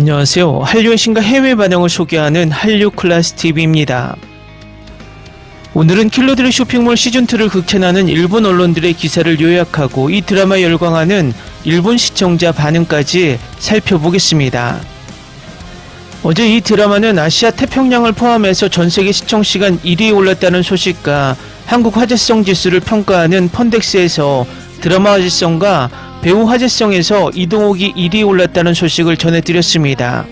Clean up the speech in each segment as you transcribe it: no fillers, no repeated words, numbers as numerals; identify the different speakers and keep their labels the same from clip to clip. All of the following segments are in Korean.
Speaker 1: 안녕하세요. 한류의 신과 해외 반응을 소개하는 한류클래스TV입니다. 오늘은 킬러들의 쇼핑몰 시즌2를 극찬하는 일본 언론들의 기사를 요약하고 이 드라마에 열광하는 일본 시청자 반응까지 살펴보겠습니다. 어제 이 드라마는 아시아 태평양을 포함해서 전세계 시청시간 1위에 올랐다는 소식과 한국 화제성 지수를 평가하는 펀덱스에서 드라마 화제성과 배우 화제성에서 이동욱이 1위에 올랐다는 소식을 전해드렸습니다.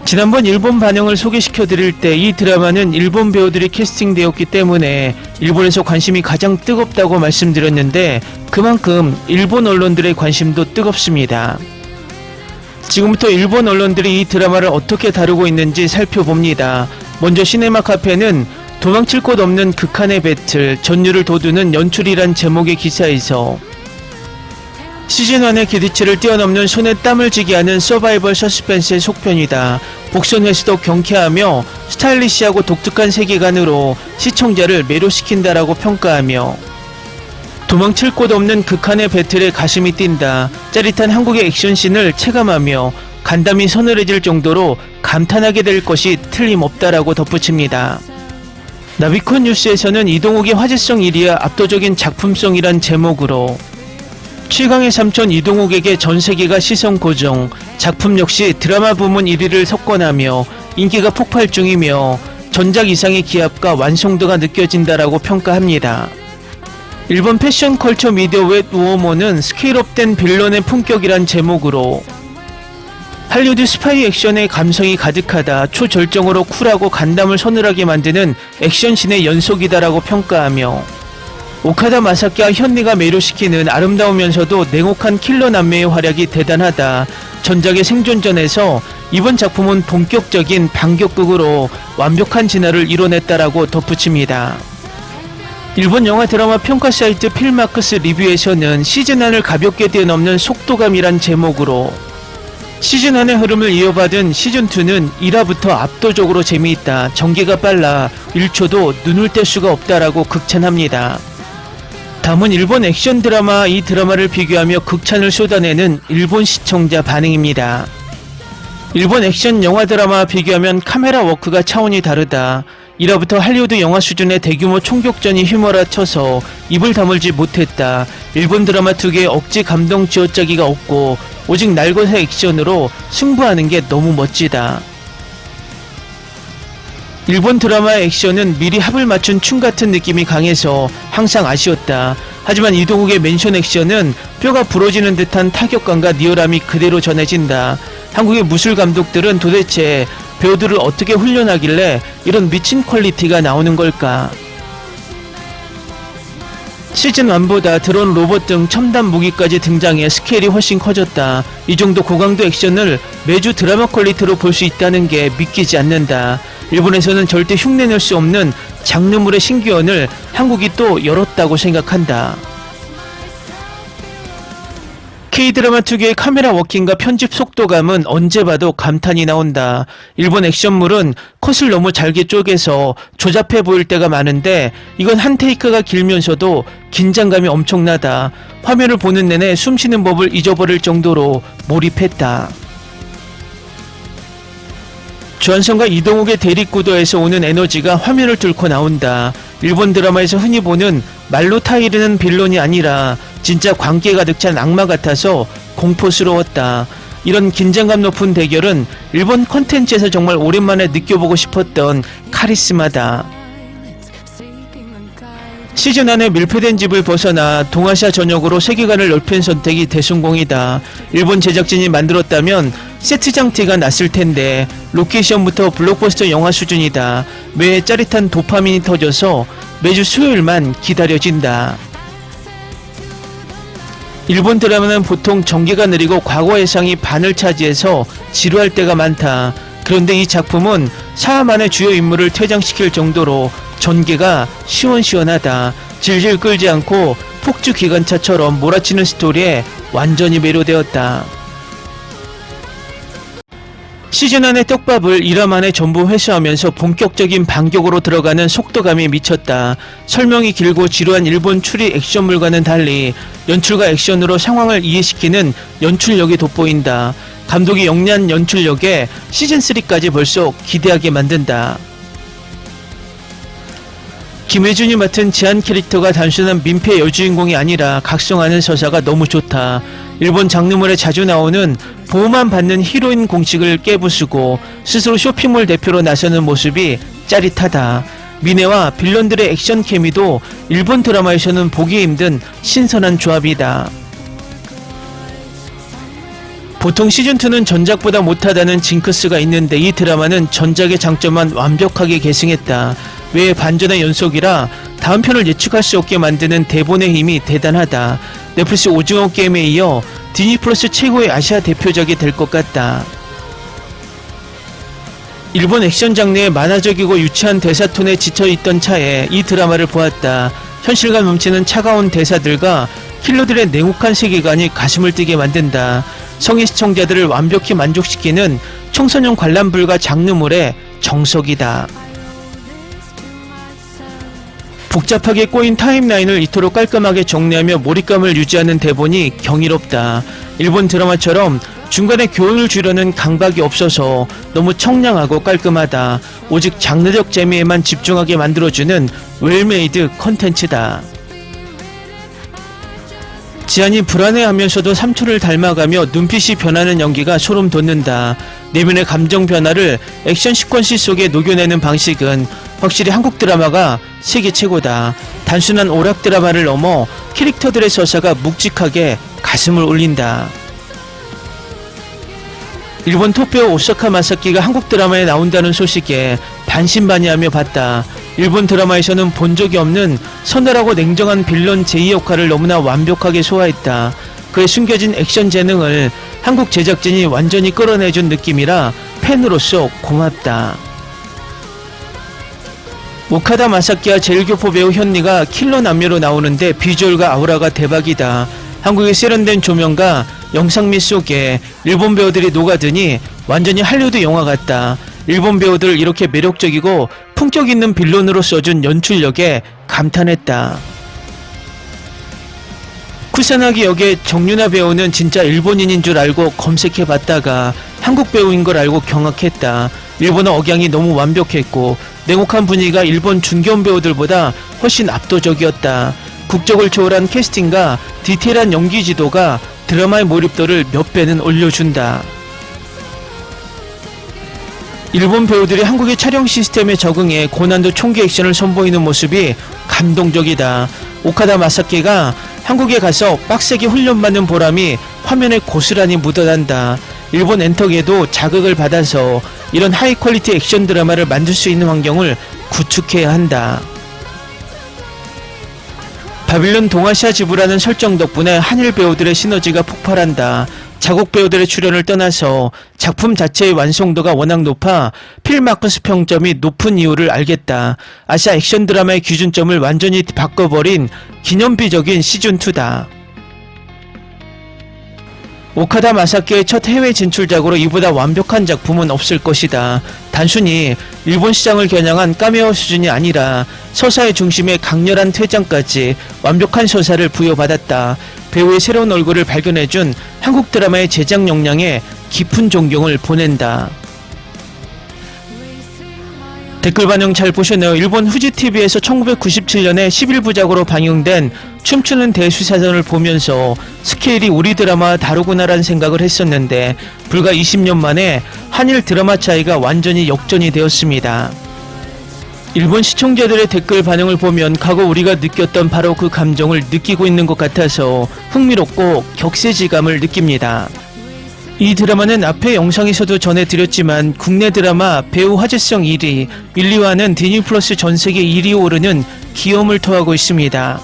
Speaker 1: 지난번 일본 반응을 소개시켜드릴 때 이 드라마는 일본 배우들이 캐스팅되었기 때문에 일본에서 관심이 가장 뜨겁다고 말씀드렸는데 그만큼 일본 언론들의 관심도 뜨겁습니다. 지금부터 일본 언론들이 이 드라마를 어떻게 다루고 있는지 살펴봅니다. 먼저 시네마 카페는 도망칠 곳 없는 극한의 배틀, 전율을 돋우는 연출이란 제목의 기사에서 시즌1의 기대치를 뛰어넘는 손에 땀을 쥐게 하는 서바이벌 서스펜스의 속편이다. 복선 회수도 경쾌하며 스타일리시하고 독특한 세계관으로 시청자를 매료시킨다라고 평가하며 도망칠 곳 없는 극한의 배틀에 가슴이 뛴다. 짜릿한 한국의 액션씬을 체감하며 간담이 서늘해질 정도로 감탄하게 될 것이 틀림없다라고 덧붙입니다. 나비콘 뉴스에서는 이동욱의 화제성 1위와 압도적인 작품성이란 제목으로 최강의 삼촌 이동욱에게 전세계가 시선 고정, 작품 역시 드라마 부문 1위를 석권하며 인기가 폭발 중이며 전작 이상의 기합과 완성도가 느껴진다라고 평가합니다. 일본 패션 컬처 미디어 웹 우어모는 스케일업된 빌런의 품격이란 제목으로 할리우드 스파이 액션의 감성이 가득하다, 초절정으로 쿨하고 간담을 서늘하게 만드는 액션씬의 연속이다라고 평가하며 오카다 마사키와 현리가 매료시키는 아름다우면서도 냉혹한 킬러 남매의 활약이 대단하다. 전작의 생존전에서 이번 작품은 본격적인 반격극으로 완벽한 진화를 이뤄냈다라고 덧붙입니다. 일본 영화 드라마 평가 사이트 필마크스 리뷰에서는 시즌1을 가볍게 뛰어넘는 속도감이란 제목으로 시즌1의 흐름을 이어받은 시즌2는 1화부터 압도적으로 재미있다. 전개가 빨라 1초도 눈을 뗄 수가 없다라고 극찬합니다. 다음은 일본 액션 드라마 이 드라마를 비교하며 극찬을 쏟아내는 일본 시청자 반응입니다. 일본 액션 영화 드라마와 비교하면 카메라 워크가 차원이 다르다. 1화부터 할리우드 영화 수준의 대규모 총격전이 휘몰아쳐서 입을 다물지 못했다. 일본 드라마 특유의 억지 감동 쥐어짜기가 없고 오직 날것의 액션으로 승부하는 게 너무 멋지다. 일본 드라마의 액션은 미리 합을 맞춘 춤 같은 느낌이 강해서 항상 아쉬웠다. 하지만 이동욱의 맨션 액션은 뼈가 부러지는 듯한 타격감과 리얼함이 그대로 전해진다. 한국의 무술 감독들은 도대체 배우들을 어떻게 훈련하길래 이런 미친 퀄리티가 나오는 걸까? 시즌1보다 드론, 로봇 등 첨단 무기까지 등장해 스케일이 훨씬 커졌다. 이 정도 고강도 액션을 매주 드라마 퀄리티로 볼 수 있다는 게 믿기지 않는다. 일본에서는 절대 흉내낼 수 없는 장르물의 신기원을 한국이 또 열었다고 생각한다. K드라마 특유의 카메라 워킹과 편집 속도감은 언제 봐도 감탄이 나온다. 일본 액션물은 컷을 너무 잘게 쪼개서 조잡해 보일 때가 많은데 이건 한 테이크가 길면서도 긴장감이 엄청나다. 화면을 보는 내내 숨쉬는 법을 잊어버릴 정도로 몰입했다. 주한성과 이동욱의 대립구도에서 오는 에너지가 화면을 뚫고 나온다. 일본 드라마에서 흔히 보는 말로 타이르는 빌런이 아니라 진짜 광기에 가득 찬 악마 같아서 공포스러웠다. 이런 긴장감 높은 대결은 일본 컨텐츠에서 정말 오랜만에 느껴보고 싶었던 카리스마다. 시즌1의 밀폐된 집을 벗어나 동아시아 전역으로 세계관을 넓힌 선택이 대성공이다. 일본 제작진이 만들었다면 세트장 티가 났을 텐데 로케이션부터 블록버스터 영화 수준이다. 매해 짜릿한 도파민이 터져서 매주 수요일만 기다려진다. 일본 드라마는 보통 전개가 느리고 과거 예상이 반을 차지해서 지루할 때가 많다. 그런데 이 작품은 4화 만에 주요 인물을 퇴장시킬 정도로 전개가 시원시원하다. 질질 끌지 않고 폭주 기관차처럼 몰아치는 스토리에 완전히 매료되었다. 시즌1의 떡밥을 1화 만에 전부 회수하면서 본격적인 반격으로 들어가는 속도감이 미쳤다. 설명이 길고 지루한 일본 추리 액션물과는 달리 연출과 액션으로 상황을 이해시키는 연출력이 돋보인다. 감독의 영리한 연출력에 시즌3까지 벌써 기대하게 만든다. 김혜준이 맡은 지안 캐릭터가 단순한 민폐 여주인공이 아니라 각성하는 서사가 너무 좋다. 일본 장르물에 자주 나오는 보호만 받는 히로인 공식을 깨부수고 스스로 쇼핑몰 대표로 나서는 모습이 짜릿하다. 미네와 빌런들의 액션 케미도 일본 드라마에서는 보기 힘든 신선한 조합이다. 보통 시즌2는 전작보다 못하다는 징크스가 있는데 이 드라마는 전작의 장점만 완벽하게 계승했다. 외의 반전의 연속이라 다음 편을 예측할 수 없게 만드는 대본의 힘이 대단하다. 넷플릭스 오징어 게임에 이어 디즈니 플러스 최고의 아시아 대표작이 될 것 같다. 일본 액션 장르의 만화적이고 유치한 대사톤에 지쳐있던 차에 이 드라마를 보았다. 현실감 넘치는 차가운 대사들과 킬러들의 냉혹한 세계관이 가슴을 뛰게 만든다. 성인 시청자들을 완벽히 만족시키는 청소년 관람 불가 장르물의 정석이다. 복잡하게 꼬인 타임라인을 이토록 깔끔하게 정리하며 몰입감을 유지하는 대본이 경이롭다. 일본 드라마처럼 중간에 교훈을 주려는 강박이 없어서 너무 청량하고 깔끔하다. 오직 장르적 재미에만 집중하게 만들어주는 웰메이드 컨텐츠다. 지안이 불안해하면서도 삼촌을 닮아가며 눈빛이 변하는 연기가 소름 돋는다. 내면의 감정 변화를 액션 시퀀스 속에 녹여내는 방식은 확실히 한국 드라마가 세계 최고다. 단순한 오락 드라마를 넘어 캐릭터들의 서사가 묵직하게 가슴을 울린다. 일본 톱배우 오사카 마사키가 한국 드라마에 나온다는 소식에 반신반의하며 봤다. 일본 드라마에서는 본 적이 없는 서늘하고 냉정한 빌런 제2 역할을 너무나 완벽하게 소화했다. 그의 숨겨진 액션 재능을 한국 제작진이 완전히 끌어내준 느낌이라 팬으로서 고맙다. 오카다 마사키와 제일교포 배우 현리가 킬러 남매로 나오는데 비주얼과 아우라가 대박이다. 한국의 세련된 조명과 영상미 속에 일본 배우들이 녹아드니 완전히 할리우드 영화 같다. 일본 배우들을 이렇게 매력적이고 품격 있는 빌런으로 써준 연출력에 감탄했다. 쿠사나기 역의 정유나 배우는 진짜 일본인인 줄 알고 검색해봤다가 한국 배우인 걸 알고 경악했다. 일본어 억양이 너무 완벽했고 냉혹한 분위기가 일본 중견 배우들보다 훨씬 압도적이었다. 국적을 초월한 캐스팅과 디테일한 연기 지도가 드라마의 몰입도를 몇 배는 올려준다. 일본 배우들이 한국의 촬영 시스템에 적응해 고난도 총기 액션을 선보이는 모습이 감동적이다. 오카다 마사키가 한국에 가서 빡세게 훈련받는 보람이 화면에 고스란히 묻어난다. 일본 엔터계도 자극을 받아서 이런 하이 퀄리티 액션 드라마를 만들 수 있는 환경을 구축해야 한다. 바빌론 동아시아 지부라는 설정 덕분에 한일 배우들의 시너지가 폭발한다. 자국 배우들의 출연을 떠나서 작품 자체의 완성도가 워낙 높아 필마커스 평점이 높은 이유를 알겠다. 아시아 액션 드라마의 기준점을 완전히 바꿔버린 기념비적인 시즌2다. 오카다 마사키의 첫 해외 진출작으로 이보다 완벽한 작품은 없을 것이다. 단순히 일본 시장을 겨냥한 카메오 수준이 아니라 서사의 중심에 강렬한 퇴장까지 완벽한 서사를 부여받았다. 배우의 새로운 얼굴을 발견해준 한국 드라마의 제작 역량에 깊은 존경을 보낸다. 댓글 반응 잘 보셨네요. 일본 후지TV에서 1997년에 11부작으로 방영된 춤추는 대수사전을 보면서 스케일이 우리 드라마와 다르구나라는 생각을 했었는데 불과 20년 만에 한일 드라마 차이가 완전히 역전이 되었습니다. 일본 시청자들의 댓글 반응을 보면 과거 우리가 느꼈던 바로 그 감정을 느끼고 있는 것 같아서 흥미롭고 격세지감을 느낍니다. 이 드라마는 앞에 영상에서도 전해드렸지만 국내 드라마 배우 화제성 1위, 1, 2화는 디즈니 플러스 전세계 1위에 오르는 기염을 토하고 있습니다.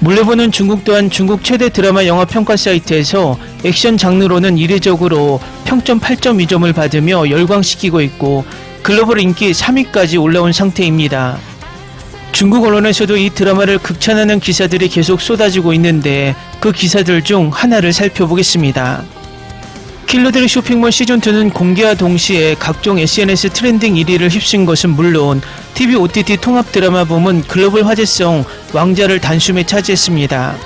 Speaker 1: 몰래 보는 중국 또한 중국 최대 드라마 영화 평가 사이트에서 액션 장르로는 이례적으로 평점 8.2점을 받으며 열광시키고 있고 글로벌 인기 3위까지 올라온 상태입니다. 중국 언론에서도 이 드라마를 극찬하는 기사들이 계속 쏟아지고 있는데 그 기사들 중 하나를 살펴보겠습니다. 킬러들의 쇼핑몰 시즌2는 공개와 동시에 각종 SNS 트렌딩 1위를 휩쓴 것은 물론 TV OTT 통합 드라마 부문 글로벌 화제성 왕자를 단숨에 차지했습니다.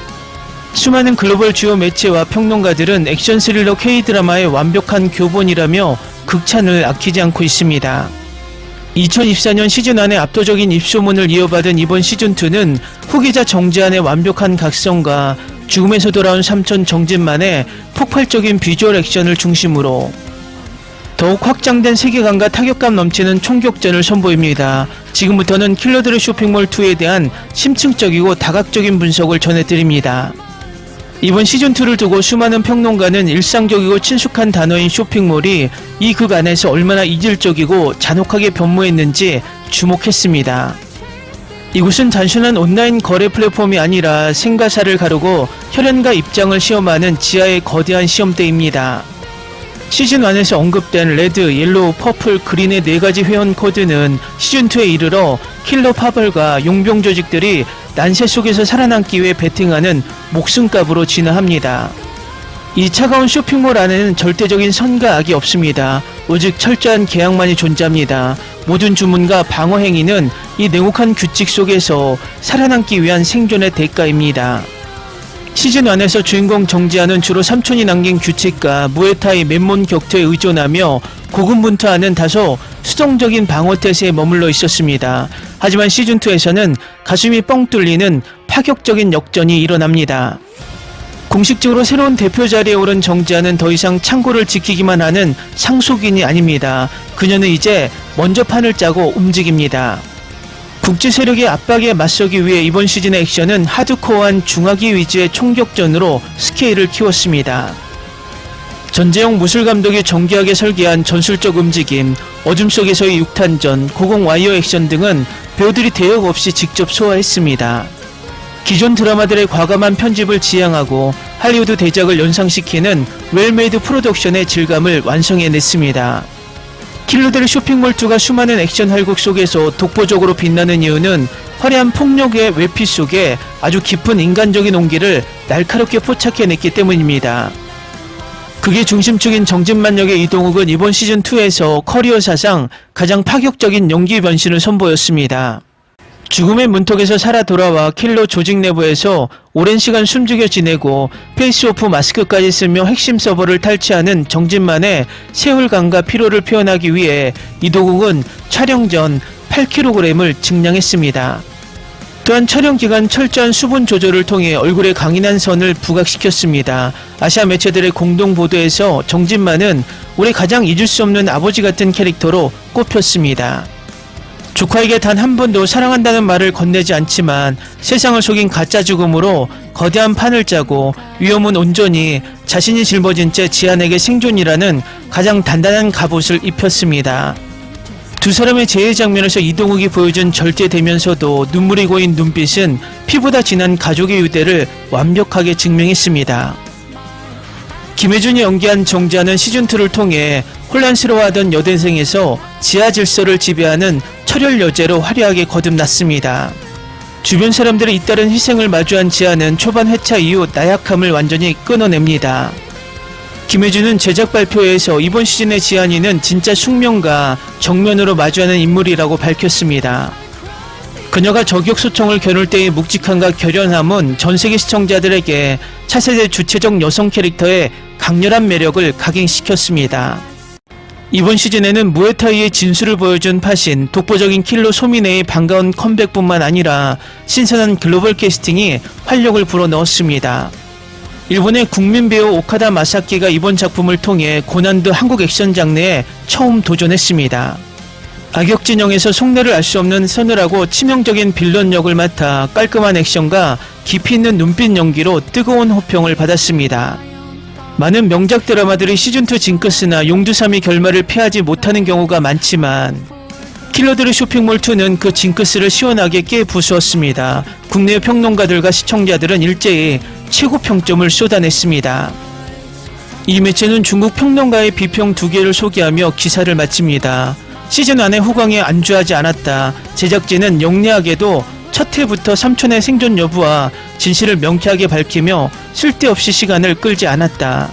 Speaker 1: 수많은 글로벌 주요 매체와 평론가들은 액션 스릴러 K-드라마의 완벽한 교본이라며 극찬을 아끼지 않고 있습니다. 2024년 시즌1의 압도적인 입소문을 이어받은 이번 시즌2는 후기자 정지한의 완벽한 각성과 죽음에서 돌아온 삼촌 정진만의 폭발적인 비주얼 액션을 중심으로 더욱 확장된 세계관과 타격감 넘치는 총격전을 선보입니다. 지금부터는 킬러들의 쇼핑몰2에 대한 심층적이고 다각적인 분석을 전해드립니다. 이번 시즌2를 두고 수많은 평론가는 일상적이고 친숙한 단어인 쇼핑몰이 이 극 안에서 얼마나 이질적이고 잔혹하게 변모했는지 주목했습니다. 이곳은 단순한 온라인 거래 플랫폼이 아니라 생가사를 가르고 혈연과 입장을 시험하는 지하의 거대한 시험대입니다. 시즌1에서 언급된 레드, 옐로우, 퍼플, 그린의 4가지 회원 코드는 시즌2에 이르러 킬러 파벌과 용병 조직들이 난세 속에서 살아남기 위해 베팅하는 목숨값으로 진화합니다. 이 차가운 쇼핑몰 안에는 절대적인 선과 악이 없습니다. 오직 철저한 계약만이 존재합니다. 모든 주문과 방어 행위는 이 냉혹한 규칙 속에서 살아남기 위한 생존의 대가입니다. 시즌1에서 주인공 정지한은 주로 삼촌이 남긴 규칙과 무에타이 맨몸 격투에 의존하며 고군분투하는 다소 수동적인 방어태세에 머물러 있었습니다. 하지만 시즌2에서는 가슴이 뻥 뚫리는 파격적인 역전이 일어납니다. 공식적으로 새로운 대표 자리에 오른 정지한은 더 이상 창고를 지키기만 하는 상속인이 아닙니다. 그녀는 이제 먼저 판을 짜고 움직입니다. 국제 세력의 압박에 맞서기 위해 이번 시즌의 액션은 하드코어한 중화기 위주의 총격전으로 스케일을 키웠습니다. 전재영 무술 감독이 정교하게 설계한 전술적 움직임, 어둠 속에서의 육탄전, 고공 와이어 액션 등은 배우들이 대역 없이 직접 소화했습니다. 기존 드라마들의 과감한 편집을 지향하고 할리우드 대작을 연상시키는 웰메이드 프로덕션의 질감을 완성해냈습니다. 킬러들의 쇼핑몰2가 수많은 액션 활극 속에서 독보적으로 빛나는 이유는 화려한 폭력의 외피 속에 아주 깊은 인간적인 온기를 날카롭게 포착해냈기 때문입니다. 극의 중심축인 정진만 역의 이동욱은 이번 시즌2에서 커리어 사상 가장 파격적인 연기 변신을 선보였습니다. 죽음의 문턱에서 살아 돌아와 킬러 조직 내부에서 오랜 시간 숨죽여 지내고 페이스오프 마스크까지 쓰며 핵심 서버를 탈취하는 정진만의 세월감과 피로를 표현하기 위해 이동욱은 촬영 전 8kg을 증량했습니다. 또한 촬영 기간 철저한 수분 조절을 통해 얼굴에 강인한 선을 부각시켰습니다. 아시아 매체들의 공동 보도에서 정진만은 올해 가장 잊을 수 없는 아버지 같은 캐릭터로 꼽혔습니다. 조카에게 단 한 번도 사랑한다는 말을 건네지 않지만 세상을 속인 가짜 죽음으로 거대한 판을 짜고 위험은 온전히 자신이 짊어진 채 지한에게 생존이라는 가장 단단한 갑옷을 입혔습니다. 두 사람의 재해 장면에서 이동욱이 보여준 절제되면서도 눈물이 고인 눈빛은 피보다 진한 가족의 유대를 완벽하게 증명했습니다. 김혜준이 연기한 정지한은 시즌2를 통해 혼란스러워하던 여대생에서 지하 질서를 지배하는 철혈 여제로 화려하게 거듭났습니다. 주변 사람들의 잇따른 희생을 마주한 지한은 초반 회차 이후 나약함을 완전히 끊어냅니다. 김혜준은 제작 발표회에서 이번 시즌의 지한이는 진짜 숙명과 정면으로 마주하는 인물이라고 밝혔습니다. 그녀가 저격소총을 겨눌 때의 묵직함과 결연함은 전세계 시청자들에게 차세대 주체적 여성 캐릭터의 강렬한 매력을 각인시켰습니다. 이번 시즌에는 무에타이의 진수를 보여준 파신, 독보적인 킬러 소미네의 반가운 컴백뿐만 아니라 신선한 글로벌 캐스팅이 활력을 불어넣었습니다. 일본의 국민 배우 오카다 마사키가 이번 작품을 통해 고난도 한국 액션 장르에 처음 도전했습니다. 악역 진영에서 속내를 알 수 없는 서늘하고 치명적인 빌런 역을 맡아 깔끔한 액션과 깊이 있는 눈빛 연기로 뜨거운 호평을 받았습니다. 많은 명작 드라마들이 시즌2 징크스나 용두삼이 결말을 피하지 못하는 경우가 많지만 킬러들의 쇼핑몰2는 그 징크스를 시원하게 깨부수었습니다. 국내 평론가들과 시청자들은 일제히 최고 평점을 쏟아냈습니다. 이 매체는 중국 평론가의 비평 2개를 소개하며 기사를 마칩니다. 시즌 안에 호강에 안주하지 않았다. 제작진은 영리하게도 첫 회부터 삼촌의 생존 여부와 진실을 명쾌하게 밝히며 쓸데없이 시간을 끌지 않았다.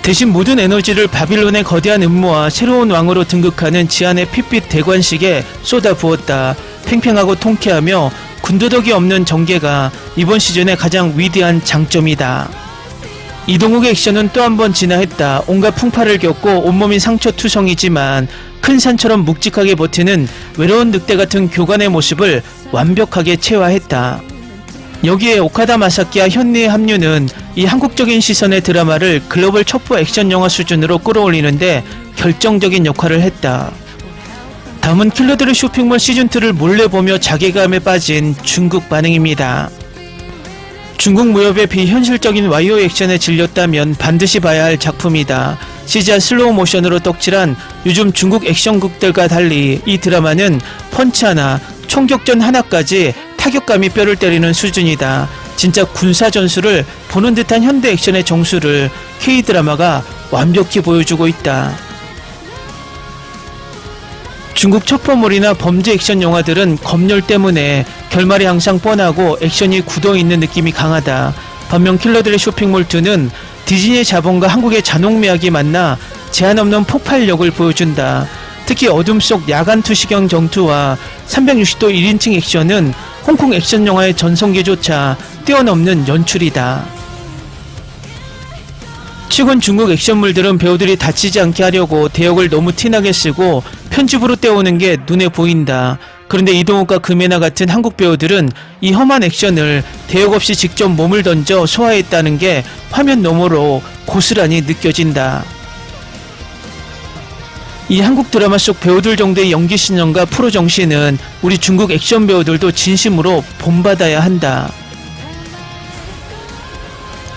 Speaker 1: 대신 모든 에너지를 바빌론의 거대한 음모와 새로운 왕으로 등극하는 지한의 핏빛 대관식에 쏟아부었다. 팽팽하고 통쾌하며 군더더기 없는 전개가 이번 시즌의 가장 위대한 장점이다. 이동욱의 액션은 또 한 번 진화했다. 온갖 풍파를 겪고 온몸이 상처투성이지만 큰 산처럼 묵직하게 버티는 외로운 늑대 같은 교관의 모습을 완벽하게 체화했다. 여기에 오카다 마사키와 현리의 합류는 이 한국적인 시선의 드라마를 글로벌 첩보 액션 영화 수준으로 끌어올리는데 결정적인 역할을 했다. 다음은 킬러들의 쇼핑몰 시즌2를 몰래 보며 자괴감에 빠진 중국 반응입니다. 중국 무협의 비현실적인 와이어 액션에 질렸다면 반드시 봐야 할 작품이다. CGI 슬로우 모션으로 떡칠한 요즘 중국 액션극들과 달리 이 드라마는 펀치 하나, 총격전 하나까지 타격감이 뼈를 때리는 수준이다. 진짜 군사 전술을 보는 듯한 현대 액션의 정수를 K-드라마가 완벽히 보여주고 있다. 중국 첩보물이나 범죄 액션 영화들은 검열 때문에 결말이 항상 뻔하고 액션이 굳어있는 느낌이 강하다. 반면 킬러들의 쇼핑몰2는 디즈니의 자본과 한국의 잔혹미학이 만나 제한 없는 폭발력을 보여준다. 특히 어둠 속 야간 투시경 전투와 360도 1인칭 액션은 홍콩 액션 영화의 전성기조차 뛰어넘는 연출이다. 최근 중국 액션물들은 배우들이 다치지 않게 하려고 대역을 너무 티나게 쓰고 편집으로 떼오는 게 눈에 보인다. 그런데 이동욱과 금혜나 같은 한국 배우들은 이 험한 액션을 대역 없이 직접 몸을 던져 소화했다는 게 화면 너머로 고스란히 느껴진다. 이 한국 드라마 속 배우들 정도의 연기 신념과 프로 정신은 우리 중국 액션 배우들도 진심으로 본받아야 한다.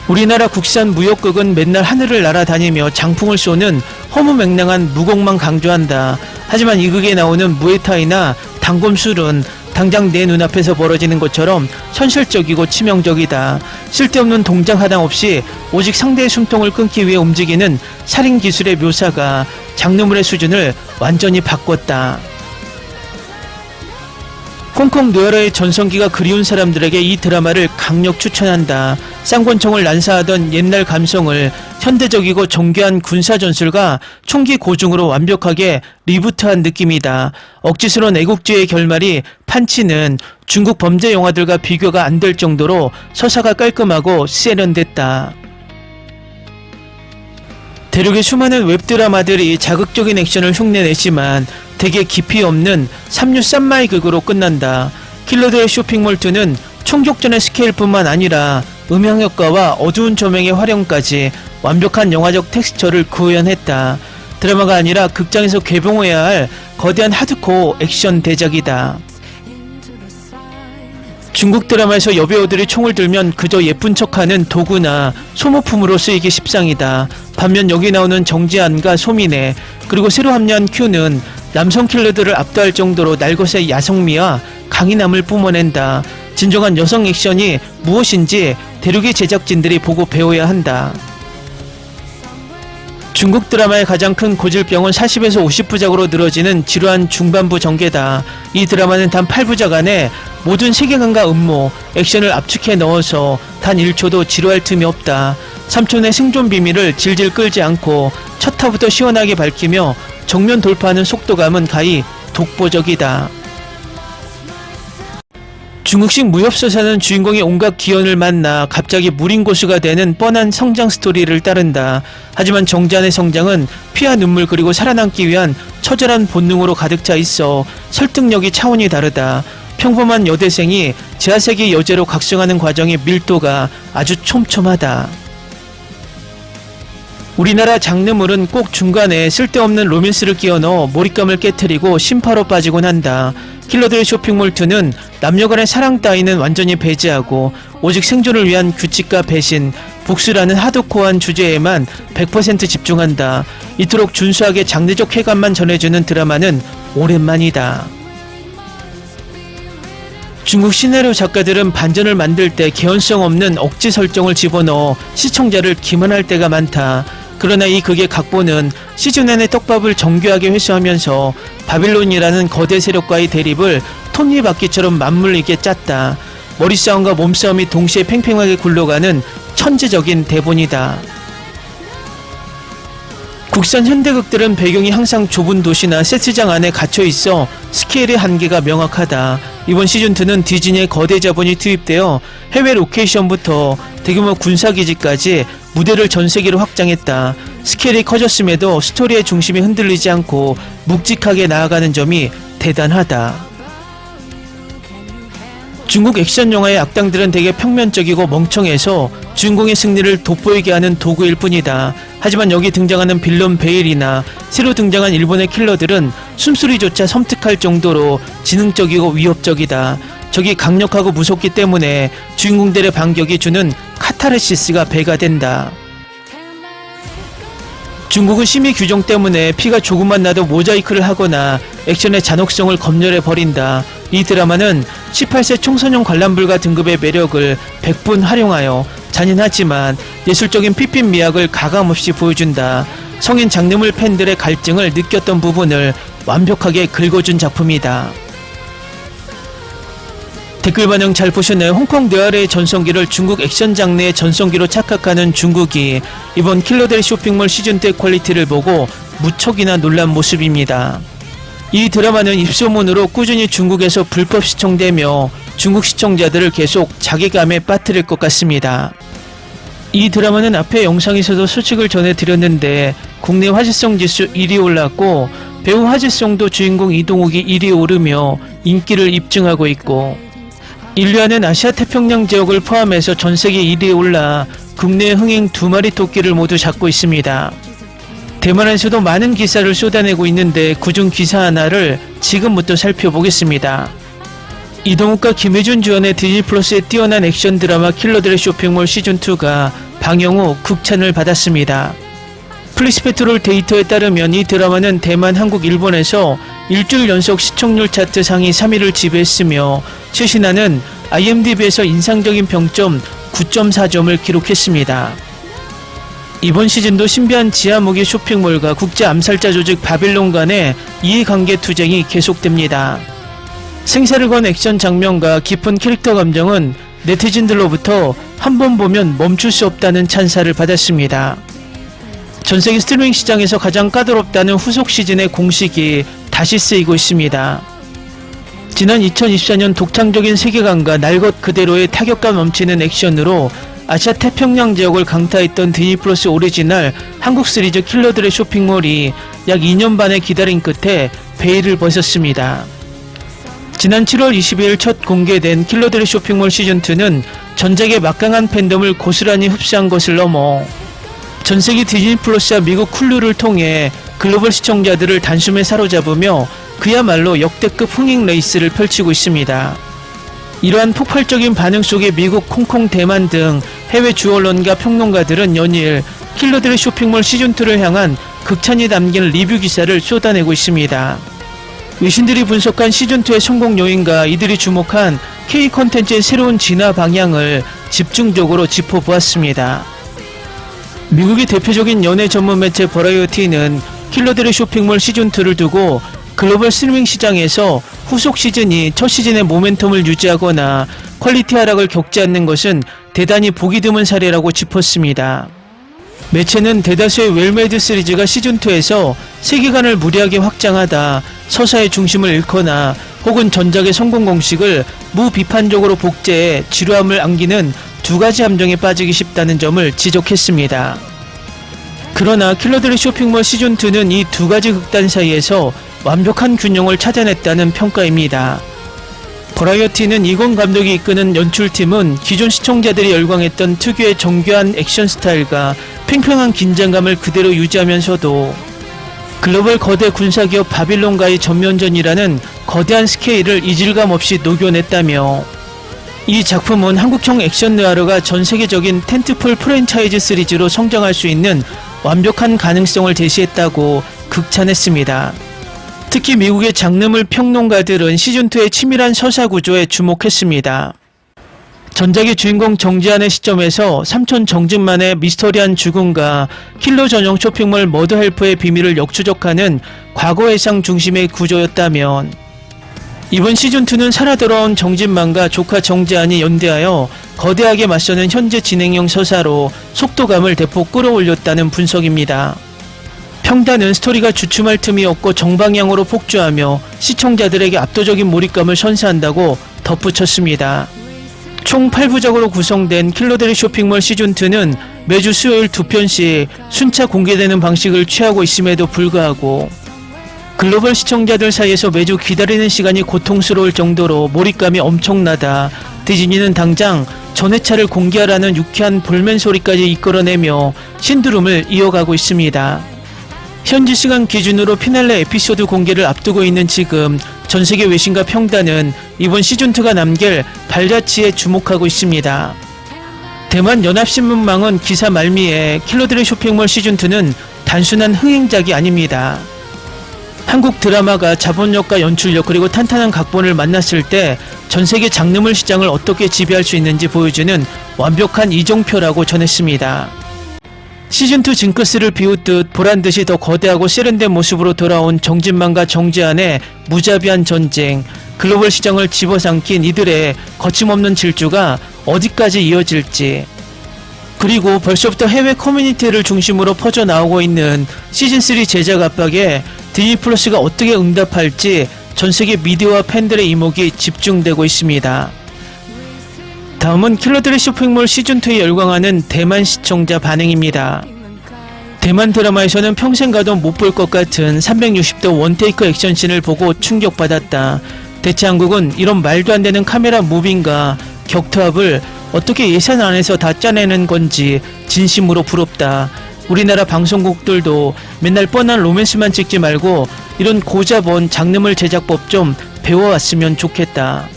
Speaker 1: 우리나라 국산 무역극은 맨날 하늘을 날아다니며 장풍을 쏘는 허무맹랑한 무공만 강조한다. 하지만 이 극에 나오는 무에타이나 단검술은 당장 내 눈앞에서 벌어지는 것처럼 현실적이고 치명적이다. 쓸데없는 동작 하나 없이 오직 상대의 숨통을 끊기 위해 움직이는 살인 기술의 묘사가 장르물의 수준을 완전히 바꿨다. 홍콩 노열의 전성기가 그리운 사람들에게 이 드라마를 강력 추천한다. 쌍권총을 난사하던 옛날 감성을 현대적이고 정교한 군사 전술과 총기 고중으로 완벽하게 리부트한 느낌이다. 억지스러운 애국주의의 결말이 판치는 중국 범죄 영화들과 비교가 안 될 정도로 서사가 깔끔하고 세련됐다. 대륙의 수많은 웹드라마들이 자극적인 액션을 흉내내지만 되게 깊이 없는 삼류 쌈마이 극으로 끝난다. 킬러들의 쇼핑몰2는 총격전의 스케일뿐만 아니라 음향효과와 어두운 조명의 활용까지 완벽한 영화적 텍스처를 구현했다. 드라마가 아니라 극장에서 개봉해야 할 거대한 하드코어 액션 대작이다. 중국 드라마에서 여배우들이 총을 들면 그저 예쁜 척하는 도구나 소모품으로 쓰이기 십상이다. 반면 여기 나오는 정지한과 소민혜 그리고 새로 합류한 큐는 남성 킬러들을 압도할 정도로 날것의 야성미와 강인함을 뿜어낸다. 진정한 여성 액션이 무엇인지 대륙의 제작진들이 보고 배워야 한다. 중국 드라마의 가장 큰 고질병은 40에서 50부작으로 늘어지는 지루한 중반부 전개다. 이 드라마는 단 8부작 안에 모든 세계관과 음모, 액션을 압축해 넣어서 단 1초도 지루할 틈이 없다. 삼촌의 생존 비밀을 질질 끌지 않고 첫 타부터 시원하게 밝히며 정면 돌파하는 속도감은 가히 독보적이다. 중국식 무협서사는 주인공이 온갖 기연을 만나 갑자기 무림고수가 되는 뻔한 성장 스토리를 따른다. 하지만 정지한의 성장은 피와 눈물 그리고 살아남기 위한 처절한 본능으로 가득 차 있어 설득력이 차원이 다르다. 평범한 여대생이 제4세기 여제로 각성하는 과정의 밀도가 아주 촘촘하다. 우리나라 장르물은 꼭 중간에 쓸데없는 로맨스를 끼워넣어 몰입감을 깨트리고 심파로 빠지곤 한다. 킬러들의 쇼핑몰2는 남녀간의 사랑 따위는 완전히 배제하고 오직 생존을 위한 규칙과 배신, 복수라는 하드코어한 주제에만 100% 집중한다. 이토록 준수하게 장르적 쾌감만 전해주는 드라마는 오랜만이다. 중국 시나리오 작가들은 반전을 만들 때 개연성 없는 억지 설정을 집어넣어 시청자를 기만할 때가 많다. 그러나 이 극의 각본은 시즌1의 떡밥을 정교하게 회수하면서 바빌론이라는 거대 세력과의 대립을 톱니바퀴처럼 맞물리게 짰다. 머리싸움과 몸싸움이 동시에 팽팽하게 굴러가는 천재적인 대본이다. 국산 현대극들은 배경이 항상 좁은 도시나 세트장 안에 갇혀 있어 스케일의 한계가 명확하다. 이번 시즌2는 디즈니의 거대 자본이 투입되어 해외 로케이션부터 대규모 군사기지까지 무대를 전 세계로 확장했다. 스케일이 커졌음에도 스토리의 중심이 흔들리지 않고 묵직하게 나아가는 점이 대단하다. 중국 액션 영화의 악당들은 대개 평면적이고 멍청해서 주인공의 승리를 돋보이게 하는 도구일 뿐이다. 하지만 여기 등장하는 빌런 베일이나 새로 등장한 일본의 킬러들은 숨소리조차 섬뜩할 정도로 지능적이고 위협적이다. 적이 강력하고 무섭기 때문에 주인공들의 반격이 주는 카타르시스가 배가 된다. 중국은 심의 규정 때문에 피가 조금만 나도 모자이크를 하거나 액션의 잔혹성을 검열해 버린다. 이 드라마는 18세 청소년 관람 불가 등급의 매력을 100분 활용하여 잔인하지만 예술적인 피핀 미학을 가감없이 보여준다. 성인 장르물 팬들의 갈증을 느꼈던 부분을 완벽하게 긁어준 작품이다. 댓글 반영 잘 보셨나요? 홍콩 느와르의 전성기를 중국 액션 장르의 전성기로 착각하는 중국이 이번 킬러들의 쇼핑몰 시즌2의 퀄리티를 보고 무척이나 놀란 모습입니다. 이 드라마는 입소문으로 꾸준히 중국에서 불법 시청되며 중국 시청자들을 계속 자괴감에 빠뜨릴 것 같습니다. 이 드라마는 앞에 영상에서도 소식을 전해드렸는데 국내 화제성 지수 1위 올랐고 배우 화제성도 주인공 이동욱이 1위 오르며 인기를 입증하고 있고 인류아는 아시아 태평양 지역을 포함해서 전세계 1위에 올라 국내 흥행 2마리 토끼를 모두 잡고 있습니다. 대만에서도 많은 기사를 쏟아내고 있는데 그중 기사 하나를 지금부터 살펴보겠습니다. 이동욱과 김혜준 주연의 디즈니 플러스의 뛰어난 액션 드라마 킬러들의 쇼핑몰 시즌2가 방영 후 극찬을 받았습니다. 플리스페트롤 데이터에 따르면 이 드라마는 대만, 한국, 일본에서 일주일 연속 시청률 차트 상위 3위를 지배했으며 최신화는 IMDb에서 인상적인 평점 9.4점을 기록했습니다. 이번 시즌도 신비한 지하무기 쇼핑몰과 국제 암살자 조직 바빌론 간의 이해관계 투쟁이 계속됩니다. 생사를 건 액션 장면과 깊은 캐릭터 감정은 네티즌들로부터 한 번 보면 멈출 수 없다는 찬사를 받았습니다. 전세계 스트리밍 시장에서 가장 까다롭다는 후속 시즌의 공식이 다시 쓰이고 있습니다. 지난 2024년 독창적인 세계관과 날 것 그대로의 타격감 넘치는 액션으로 아시아 태평양 지역을 강타했던 디즈니 플러스 오리지널 한국 시리즈 킬러들의 쇼핑몰이 약 2년 반의 기다림 끝에 베일을 벗었습니다. 지난 7월 22일 첫 공개된 킬러들의 쇼핑몰 시즌2는 전작의 막강한 팬덤을 고스란히 흡수한 것을 넘어 전세계 디즈니 플러스와 미국 쿨루를 통해 글로벌 시청자들을 단숨에 사로잡으며 그야말로 역대급 흥행 레이스를 펼치고 있습니다. 이러한 폭발적인 반응 속에 미국, 홍콩, 대만 등 해외 주 언론과 평론가들은 연일 킬러들의 쇼핑몰 시즌2를 향한 극찬이 담긴 리뷰 기사를 쏟아내고 있습니다. 의신들이 분석한 시즌2의 성공 요인과 이들이 주목한 K 컨텐츠의 새로운 진화 방향을 집중적으로 짚어보았습니다. 미국의 대표적인 연예 전문 매체 버라이어티는 킬러들의 쇼핑몰 시즌2를 두고 글로벌 스트리밍 시장에서 후속 시즌이 첫 시즌의 모멘텀을 유지하거나 퀄리티 하락을 겪지 않는 것은 대단히 보기 드문 사례라고 짚었습니다. 매체는 대다수의 웰메이드 시리즈가 시즌2에서 세계관을 무리하게 확장하다 서사의 중심을 잃거나 혹은 전작의 성공 공식을 무비판적으로 복제해 지루함을 안기는 두 가지 함정에 빠지기 쉽다는 점을 지적했습니다. 그러나 킬러들의 쇼핑몰 시즌2는 이 두 가지 극단 사이에서 완벽한 균형을 찾아냈다는 평가입니다. 버라이어티는 이건 감독이 이끄는 연출팀은 기존 시청자들이 열광했던 특유의 정교한 액션 스타일과 팽팽한 긴장감을 그대로 유지하면서도 글로벌 거대 군사기업 바빌론과의 전면전이라는 거대한 스케일을 이질감 없이 녹여냈다며 이 작품은 한국형 액션 느와르가 전 세계적인 텐트폴 프랜차이즈 시리즈로 성장할 수 있는 완벽한 가능성을 제시했다고 극찬했습니다. 특히 미국의 장르물 평론가들은 시즌2의 치밀한 서사 구조에 주목했습니다. 전작의 주인공 정지한의 시점에서 삼촌 정진만의 미스터리한 죽음과 킬러 전용 쇼핑몰 머더헬프의 비밀을 역추적하는 과거 회상 중심의 구조였다면 이번 시즌2는 살아 돌아온 정진만과 조카 정지한이 연대하여 거대하게 맞서는 현재 진행형 서사로 속도감을 대폭 끌어올렸다는 분석입니다. 평단은 스토리가 주춤할 틈이 없고 정방향으로 폭주하며 시청자들에게 압도적인 몰입감을 선사한다고 덧붙였습니다. 총 8부작으로 구성된 킬러들의 쇼핑몰 시즌2는 매주 수요일 2편씩 순차 공개되는 방식을 취하고 있음에도 불구하고 글로벌 시청자들 사이에서 매주 기다리는 시간이 고통스러울 정도로 몰입감이 엄청나다. 디즈니는 당장 전회차를 공개하라는 유쾌한 볼멘 소리까지 이끌어내며 신드롬을 이어가고 있습니다. 현지 시간 기준으로 피날레 에피소드 공개를 앞두고 있는 지금 전세계 외신과 평단은 이번 시즌2가 남길 발자취에 주목하고 있습니다. 대만 연합신문망은 기사 말미에 킬러들의 쇼핑몰 시즌2는 단순한 흥행작이 아닙니다. 한국 드라마가 자본력과 연출력 그리고 탄탄한 각본을 만났을 때 전세계 장르물 시장을 어떻게 지배할 수 있는지 보여주는 완벽한 이정표라고 전했습니다. 시즌2 징크스를 비웃듯 보란듯이 더 거대하고 세련된 모습으로 돌아온 정진만과 정재한의 무자비한 전쟁, 글로벌 시장을 집어삼킨 이들의 거침없는 질주가 어디까지 이어질지, 그리고 벌써부터 해외 커뮤니티를 중심으로 퍼져나오고 있는 시즌3 제작 압박에 디즈니 플러스가 어떻게 응답할지 전세계 미디어와 팬들의 이목이 집중되고 있습니다. 다음은 킬러들의 쇼핑몰 시즌2에 열광하는 대만 시청자 반응입니다. 대만 드라마에서는 평생 가도 못 볼 것 같은 360도 원테이크 액션씬을 보고 충격받았다. 대체 한국은 이런 말도 안 되는 카메라 무빙과 격투합을 어떻게 예산 안에서 다 짜내는 건지 진심으로 부럽다. 우리나라 방송국들도 맨날 뻔한 로맨스만 찍지 말고 이런 고자본 장르물 제작법 좀 배워왔으면 좋겠다.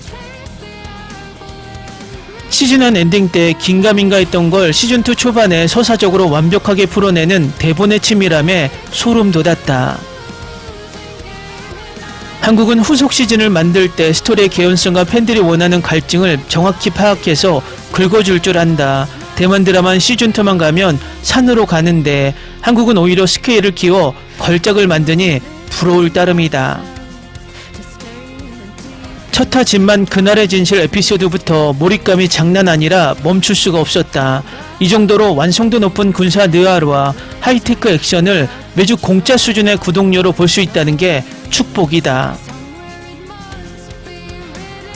Speaker 1: 시즌1 엔딩 때 긴가민가 했던 걸 시즌2 초반에 서사적으로 완벽하게 풀어내는 대본의 치밀함에 소름 돋았다. 한국은 후속 시즌을 만들 때 스토리의 개연성과 팬들이 원하는 갈증을 정확히 파악해서 긁어줄 줄 안다. 대만 드라마는 시즌2만 가면 산으로 가는데 한국은 오히려 스케일을 키워 걸작을 만드니 부러울 따름이다. 첫화 진만 그날의 진실 에피소드부터 몰입감이 장난 아니라 멈출 수가 없었다. 이 정도로 완성도 높은 군사 느와르와 하이테크 액션을 매주 공짜 수준의 구독료로 볼 수 있다는 게 축복이다.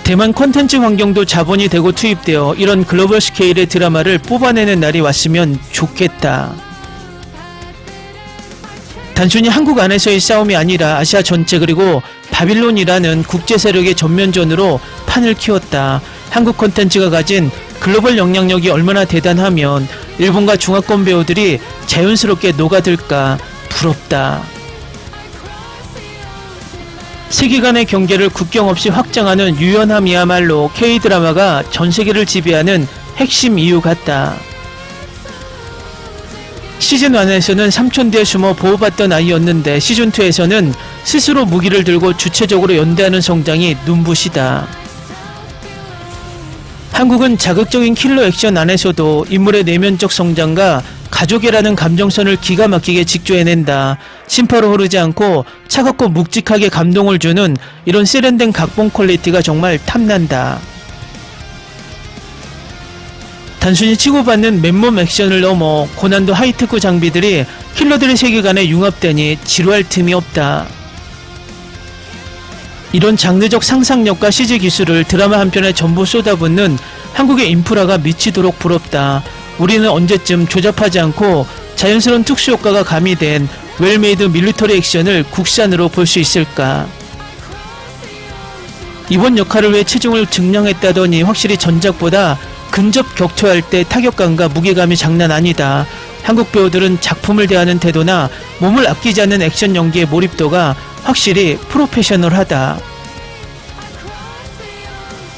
Speaker 1: 대만 콘텐츠 환경도 자본이 되고 투입되어 이런 글로벌 스케일의 드라마를 뽑아내는 날이 왔으면 좋겠다. 단순히 한국 안에서의 싸움이 아니라 아시아 전체 그리고 바빌론이라는 국제 세력의 전면전으로 판을 키웠다. 한국 콘텐츠가 가진 글로벌 영향력이 얼마나 대단하면 일본과 중화권 배우들이 자연스럽게 녹아들까 부럽다. 세계관의 경계를 국경 없이 확장하는 유연함이야말로 K-드라마가 전세계를 지배하는 핵심 이유 같다. 시즌1에서는 삼촌 뒤에 숨어 보호받던 아이였는데 시즌2에서는 스스로 무기를 들고 주체적으로 연대하는 성장이 눈부시다. 한국은 자극적인 킬러 액션 안에서도 인물의 내면적 성장과 가족이라는 감정선을 기가 막히게 직조해낸다. 심파로 흐르지 않고 차갑고 묵직하게 감동을 주는 이런 세련된 각본 퀄리티가 정말 탐난다. 단순히 치고받는 맨몸 액션을 넘어 고난도 하이테크 장비들이 킬러들의 세계관에 융합되니 지루할 틈이 없다. 이런 장르적 상상력과 CG 기술을 드라마 한 편에 전부 쏟아붓는 한국의 인프라가 미치도록 부럽다. 우리는 언제쯤 조잡하지 않고 자연스러운 특수효과가 가미된 웰메이드 밀리터리 액션을 국산으로 볼 수 있을까? 이번 역할을 위해 체중을 증량했다더니 확실히 전작보다 근접 격투할 때 타격감과 무게감이 장난 아니다. 한국 배우들은 작품을 대하는 태도나 몸을 아끼지 않는 액션 연기의 몰입도가 확실히 프로페셔널하다.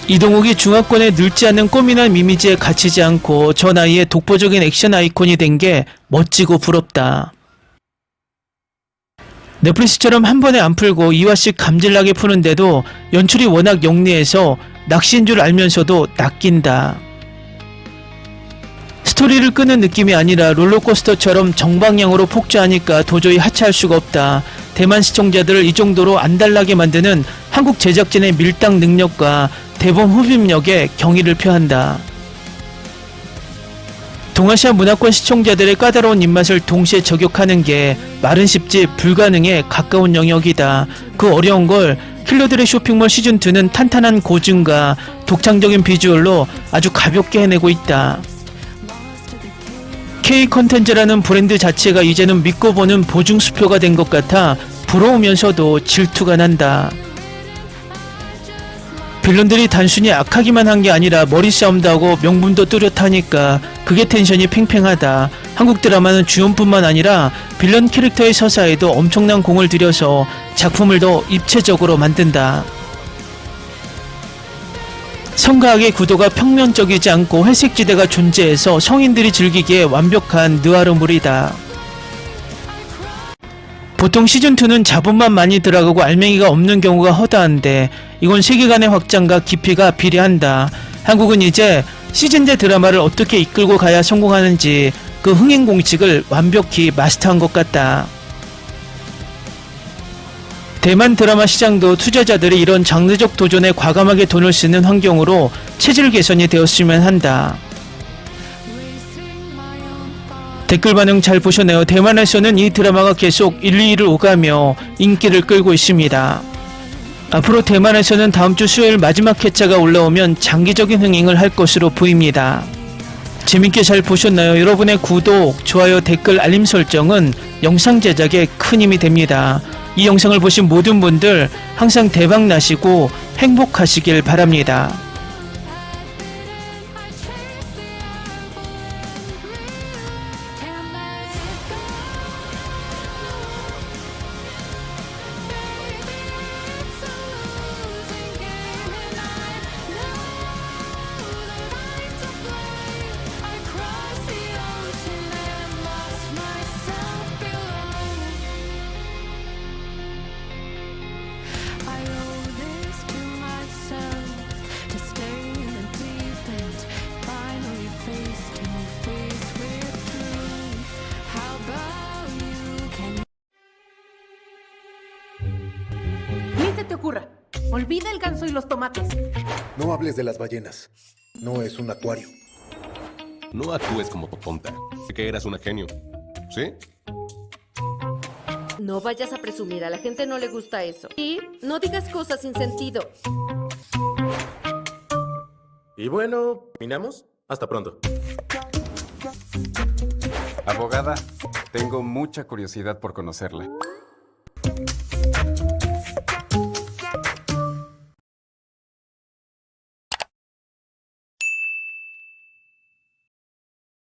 Speaker 1: 이동욱이 중화권에 늙지 않는 꼬미난 이미지에 갇히지 않고 저 나이에 독보적인 액션 아이콘이 된 게 멋지고 부럽다. 넷플릭스처럼 한 번에 안 풀고 2화씩 감질나게 푸는데도 연출이 워낙 영리해서 낚시인 줄 알면서도 낚인다. 스토리를 끄는 느낌이 아니라 롤러코스터처럼 정방향으로 폭주하니까 도저히 하차할 수가 없다. 대만 시청자들을 이 정도로 안달나게 만드는 한국 제작진의 밀당 능력과 대본 흡입력에 경의를 표한다. 동아시아 문화권 시청자들의 까다로운 입맛을 동시에 저격하는 게 말은 쉽지 불가능에 가까운 영역이다. 그 어려운 걸 킬러들의 쇼핑몰 시즌2는 탄탄한 고증과 독창적인 비주얼로 아주 가볍게 해내고 있다. K 컨텐츠라는 브랜드 자체가 이제는 믿고 보는 보증수표가 된 것 같아 부러우면서도 질투가 난다. 빌런들이 단순히 악하기만 한 게 아니라 머리싸움도 하고 명분도 뚜렷하니까 그게 텐션이 팽팽하다. 한국 드라마는 주연뿐만 아니라 빌런 캐릭터의 서사에도 엄청난 공을 들여서 작품을 더 입체적으로 만든다. 성가학의 구도가 평면적이지 않고 회색지대가 존재해서 성인들이 즐기기에 완벽한 느와르물이다. 보통 시즌2는 자본만 많이 들어가고 알맹이가 없는 경우가 허다한데 이건 세계관의 확장과 깊이가 비례한다. 한국은 이제 시즌제 드라마를 어떻게 이끌고 가야 성공하는지 그 흥행 공식을 완벽히 마스터한 것 같다. 대만 드라마 시장도 투자자들이 이런 장르적 도전에 과감하게 돈을 쓰는 환경으로 체질 개선이 되었으면 한다. 댓글 반응 잘 보셨네요. 대만에서는 이 드라마가 계속 1, 2위를 오가며 인기를 끌고 있습니다. 앞으로 대만에서는 다음 주 수요일 마지막 회차가 올라오면 장기적인 흥행을 할 것으로 보입니다. 재밌게 잘 보셨나요? 여러분의 구독, 좋아요, 댓글, 알림 설정은 영상 제작에 큰 힘이 됩니다. 이 영상을 보신 모든 분들 항상 대박 나시고 행복하시길 바랍니다.
Speaker 2: Ni se te ocurra. Olvida el ganso y los tomates.
Speaker 3: No hables de las ballenas. No es un acuario.
Speaker 4: No actúes como tonta. Sé que eras una genio. ¿Sí?
Speaker 5: No vayas a presumir, a la gente no le gusta eso. Y no digas cosas sin sentido.
Speaker 6: Y bueno, ¿terminamos? Hasta pronto.
Speaker 7: Abogada, tengo mucha curiosidad por conocerla.